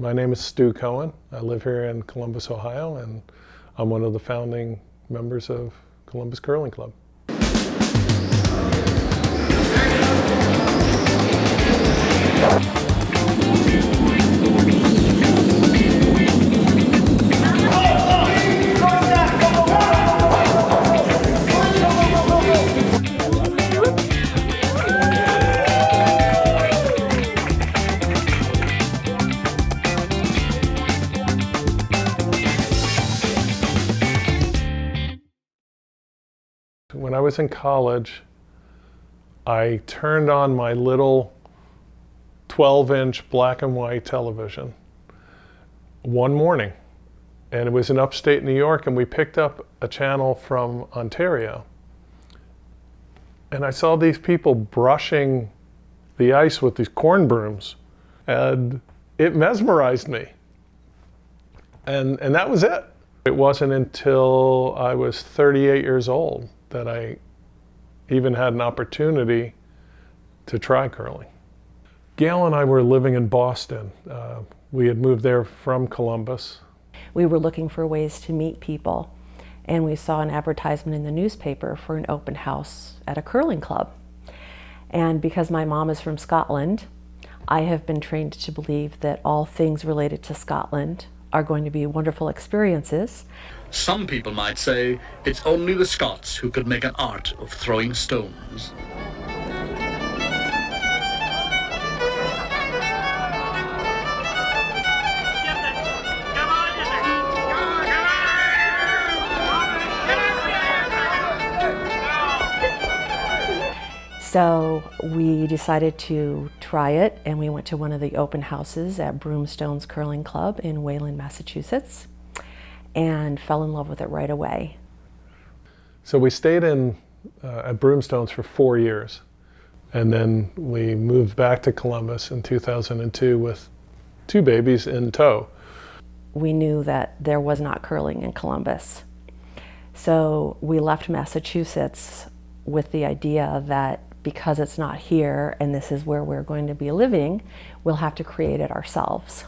My name is Stu Cohen. I live here in Columbus, Ohio, and I'm one of the founding members of Columbus Curling Club. When I was in college, I turned on my little 12-inch black and white television one morning, and it was in upstate New York, and we picked up a channel from Ontario. And I saw these people brushing the ice with these corn brooms, and it mesmerized me. And that was it. It wasn't until I was 38 years old that I even had an opportunity to try curling. Gail and I were living in Boston. We had moved there from Columbus. We were looking for ways to meet people, and we saw an advertisement in the newspaper for an open house at a curling club. And because my mom is from Scotland, I have been trained to believe that all things related to Scotland are going to be wonderful experiences. Some people might say it's only the Scots who could make an art of throwing stones. So we decided to try it, and we went to one of the open houses at Broomstone's Curling Club in Wayland, Massachusetts, and fell in love with it right away. So we stayed at Broomstone's for 4 years, and then we moved back to Columbus in 2002 with 2 babies in tow. We knew that there was not curling in Columbus. So we left Massachusetts with the idea that because it's not here and this is where we're going to be living, we'll have to create it ourselves.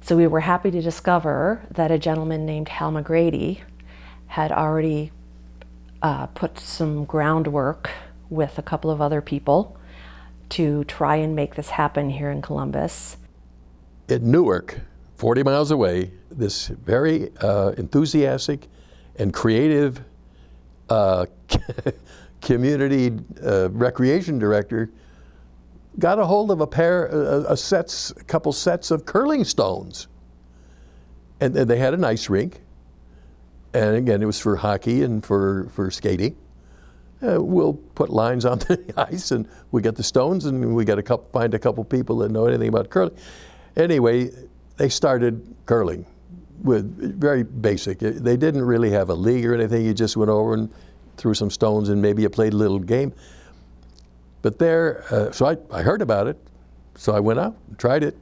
So we were happy to discover that a gentleman named Hal McGrady had already put some groundwork with a couple of other people to try and make this happen here in Columbus. In Newark, 40 miles away, this very enthusiastic and creative community recreation director got a hold of a couple sets of curling stones. And they had an ice rink. And again, it was for hockey and for skating. We'll put lines on the ice and we get the stones, and we got to find a couple people that know anything about curling. Anyway, they started curling with very basic. They didn't really have a league or anything. You just went over and threw some stones and maybe you played a little game. But so I heard about it, so I went out and tried it.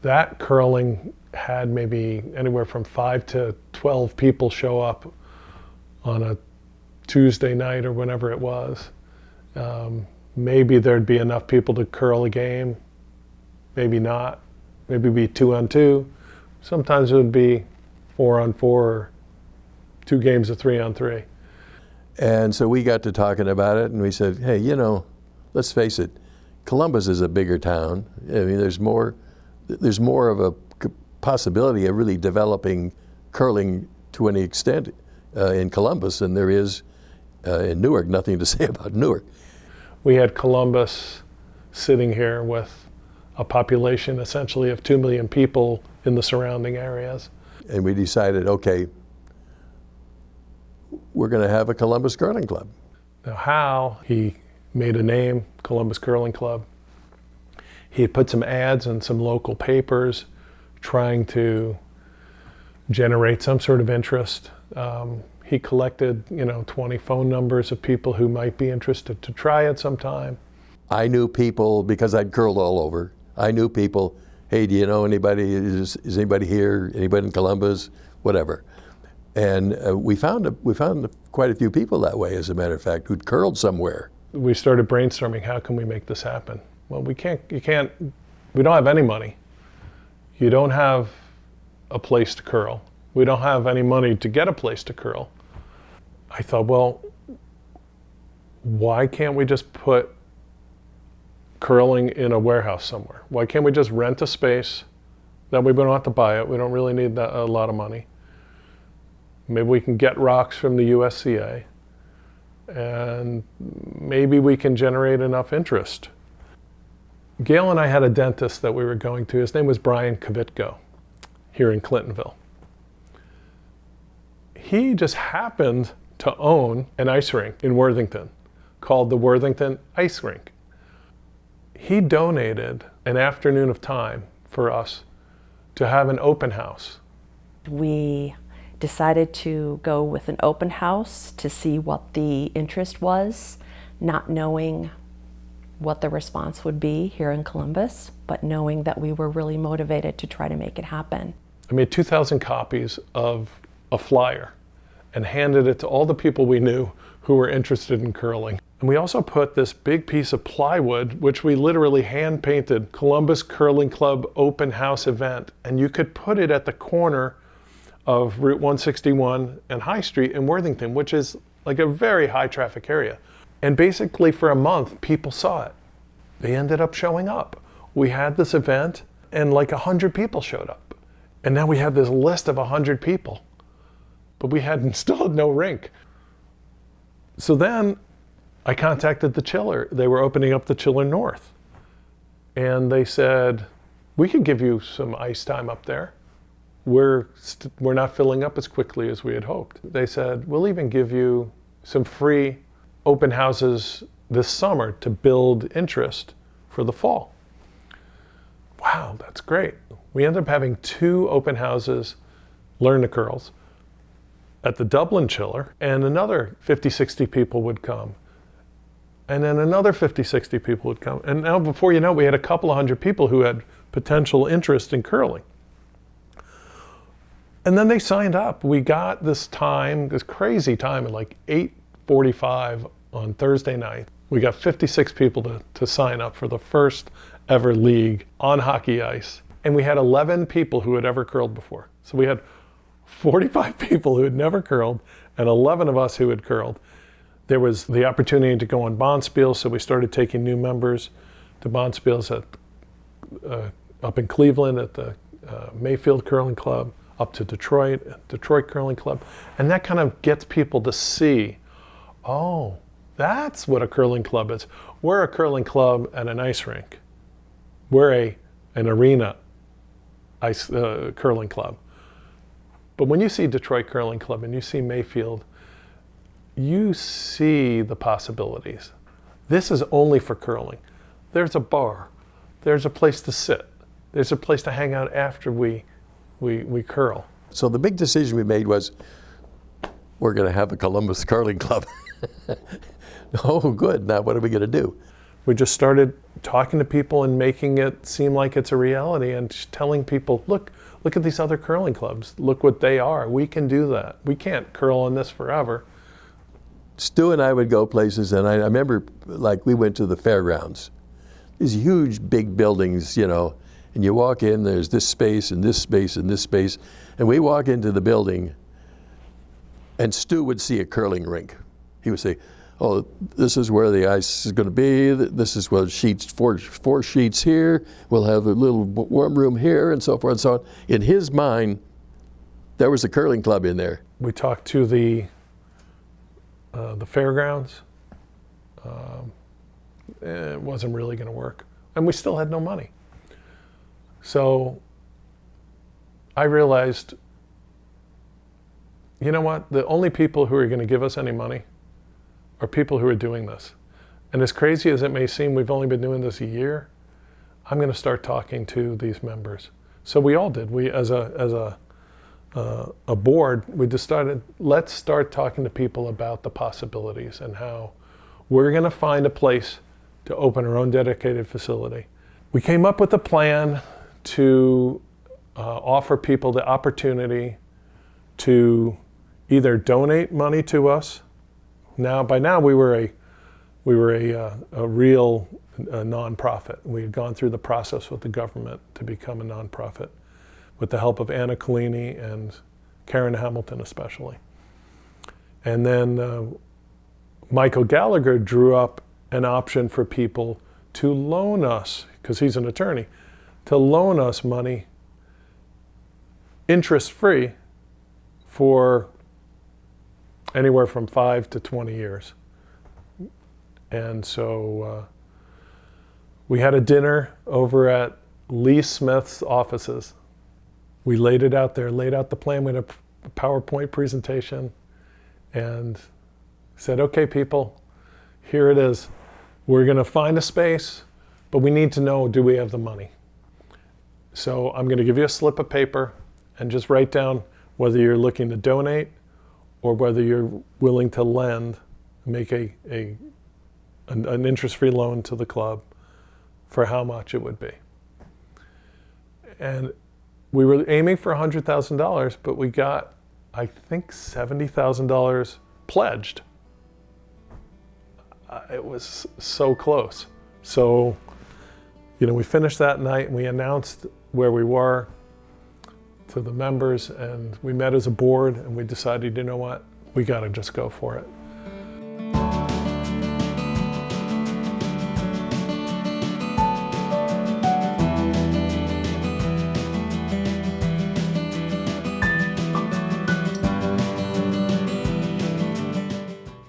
That curling had maybe anywhere from 5 to 12 people show up on a Tuesday night or whenever it was. Maybe there'd be enough people to curl a game, maybe not. Maybe it'd be 2-on-2. Sometimes it would be 4-on-4 or 2 games of 3-on-3. And so we got to talking about it, and we said, hey, let's face it, Columbus is a bigger town. I mean, there's more of a possibility of really developing curling to any extent in Columbus than there is in Newark. Nothing to say about Newark. We had Columbus sitting here with a population essentially of 2 million people in the surrounding areas. And we decided, okay, we're going to have a Columbus Curling Club. Now Hal, he made a name, Columbus Curling Club. He put some ads in some local papers trying to generate some sort of interest. He collected, 20 phone numbers of people who might be interested to try it sometime. I knew people, because I'd curled all over, I knew people, hey, do you know anybody, is anybody here, anybody in Columbus, whatever. And we found quite a few people that way, as a matter of fact, who'd curled somewhere. We started brainstorming, how can we make this happen? Well, we don't have any money. You don't have a place to curl. We don't have any money to get a place to curl. I thought, well, why can't we just put curling in a warehouse somewhere? Why can't we just rent a space? That way we don't have to buy it. We don't really need a lot of money. Maybe we can get rocks from the USCA, and maybe we can generate enough interest. Gail and I had a dentist that we were going to. His name was Brian Kvitko here in Clintonville. He just happened to own an ice rink in Worthington called the Worthington Ice Rink. He donated an afternoon of time for us to have an open house. We decided to go with an open house to see what the interest was, not knowing what the response would be here in Columbus, but knowing that we were really motivated to try to make it happen. I made 2,000 copies of a flyer and handed it to all the people we knew who were interested in curling. And we also put this big piece of plywood, which we literally hand painted, Columbus Curling Club Open House Event. And you could put it at the corner of Route 161 and High Street in Worthington, which is like a very high traffic area. And basically for a month, people saw it. They ended up showing up. We had this event and like 100 people showed up. And now we had this list of 100 people, but we still had no rink. So then I contacted the chiller. They were opening up the chiller north. And they said, we could give you some ice time up there. We're not filling up as quickly as we had hoped. They said, we'll even give you some free open houses this summer to build interest for the fall. Wow, that's great. We ended up having 2 open houses, Learn to Curls, at the Dublin chiller, and another 50, 60 people would come. And then another 50, 60 people would come. And now before you know it, we had a couple of hundred people who had potential interest in curling. And then they signed up. We got this time, this crazy time at like 8:45 on Thursday night. We got 56 people to sign up for the first ever league on hockey ice. And we had 11 people who had ever curled before. So we had 45 people who had never curled and 11 of us who had curled. There was the opportunity to go on Bonspiels, so we started taking new members to Bonspiels up in Cleveland at the Mayfield Curling Club, up to Detroit, at Detroit Curling Club. And that kind of gets people to see, oh, that's what a curling club is. We're a curling club at an ice rink. We're an arena ice curling club. But when you see Detroit Curling Club and you see Mayfield, you see the possibilities. This is only for curling. There's a bar. There's a place to sit. There's a place to hang out after we curl. So the big decision we made was, we're going to have a Columbus Curling Club. Oh, good. Now what are we going to do? We just started talking to people and making it seem like it's a reality and just telling people, look at these other curling clubs. Look what they are. We can do that. We can't curl on this forever. Stu and I would go places, and I remember, like, we went to the fairgrounds. These huge, big buildings, you know, and you walk in, there's this space and this space and this space, and we walk into the building, and Stu would see a curling rink. He would say, oh, this is where the ice is going to be. This is what sheets, four sheets here. We'll have a little warm room here, and so forth and so on. In his mind, there was a curling club in there. We talked to the fairgrounds. It wasn't really going to work, and we still had no money. So I realized, you know what? The only people who are going to give us any money are people who are doing this. And as crazy as it may seem, we've only been doing this a year. I'm going to start talking to these members. So we all did. We, as a board, we decided, let's start talking to people about the possibilities and how we're going to find a place to open our own dedicated facility. We came up with a plan to offer people the opportunity to either donate money to us. By now we were a real nonprofit. We had gone through the process with the government to become a nonprofit. with the help of Anna Collini and Karen Hamilton especially. And then Michael Gallagher drew up an option for people to loan us, because he's an attorney, to loan us money interest-free for anywhere from 5 to 20 years. And so we had a dinner over at Lee Smith's offices. We laid it out there, laid out the plan. We had a PowerPoint presentation and said, okay, people, here it is. We're going to find a space, but we need to know, do we have the money? So I'm going to give you a slip of paper and just write down whether you're looking to donate or whether you're willing to lend, make an interest-free loan to the club for how much it would be. And we were aiming for $100,000, but we got, I think, $70,000 pledged. It was so close. So, we finished that night and we announced where we were to the members, and we met as a board and we decided, you know what, we got to just go for it.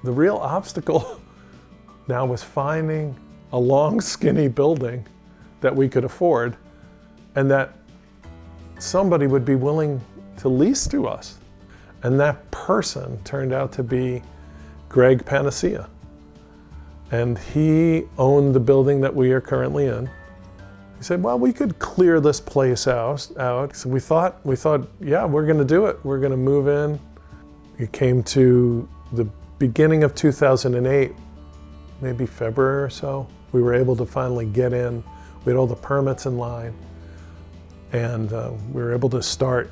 The real obstacle now was finding a long, skinny building that we could afford and that somebody would be willing to lease to us. And that person turned out to be Greg Panacea. And he owned the building that we are currently in. He said, well, we could clear this place out. So we thought, yeah, we're gonna do it. We're gonna move in. It came to the beginning of 2008, maybe February or so. We were able to finally get in. We had all the permits in line. And we were able to start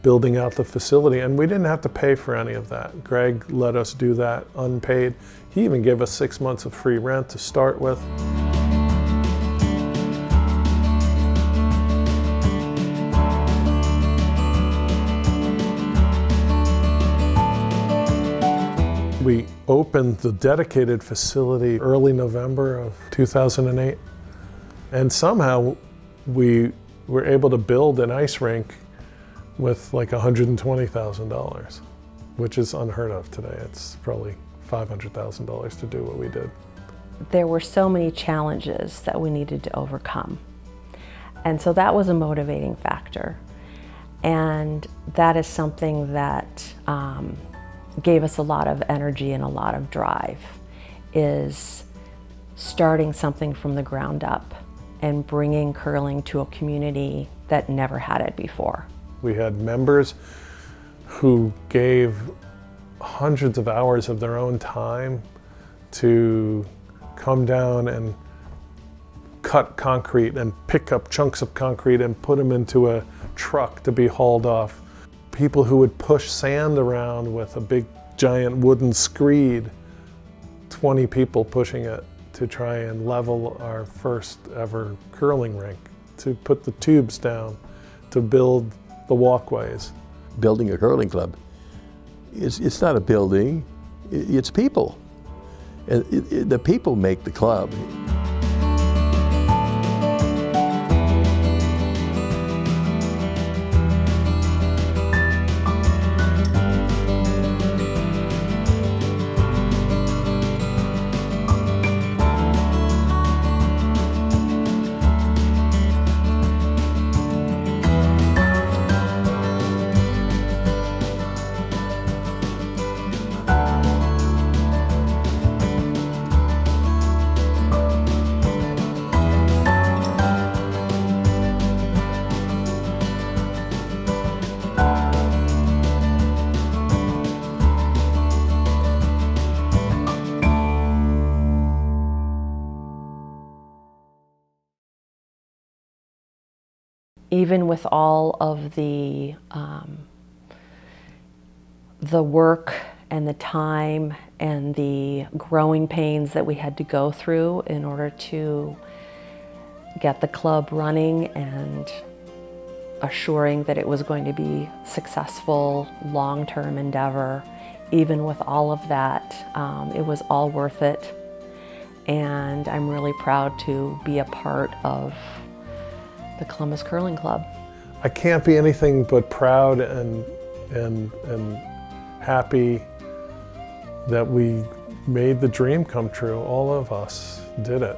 building out the facility, and we didn't have to pay for any of that. Greg let us do that unpaid. He even gave us 6 months of free rent to start with. We opened the dedicated facility early November of 2008, and somehow we were able to build an ice rink with like $120,000, which is unheard of today. It's probably $500,000 to do what we did. There were so many challenges that we needed to overcome. And so that was a motivating factor. And that is something that gave us a lot of energy and a lot of drive, is starting something from the ground up and bringing curling to a community that never had it before. We had members who gave hundreds of hours of their own time to come down and cut concrete and pick up chunks of concrete and put them into a truck to be hauled off. People who would push sand around with a big giant wooden screed, 20 people pushing it to try and level our first ever curling rink, to put the tubes down, to build the walkways. Building a curling club, it's not a building, it's people. And the people make the club. Even with all of the work and the time and the growing pains that we had to go through in order to get the club running and assuring that it was going to be successful, long-term endeavor. Even with all of that, it was all worth it. And I'm really proud to be a part of the Columbus Curling Club. I can't be anything but proud and happy that we made the dream come true. All of us did it.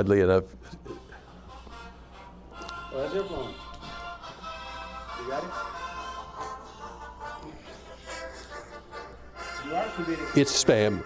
Oddly enough, Well, that's your phone. You got it? You are committed. it's spam.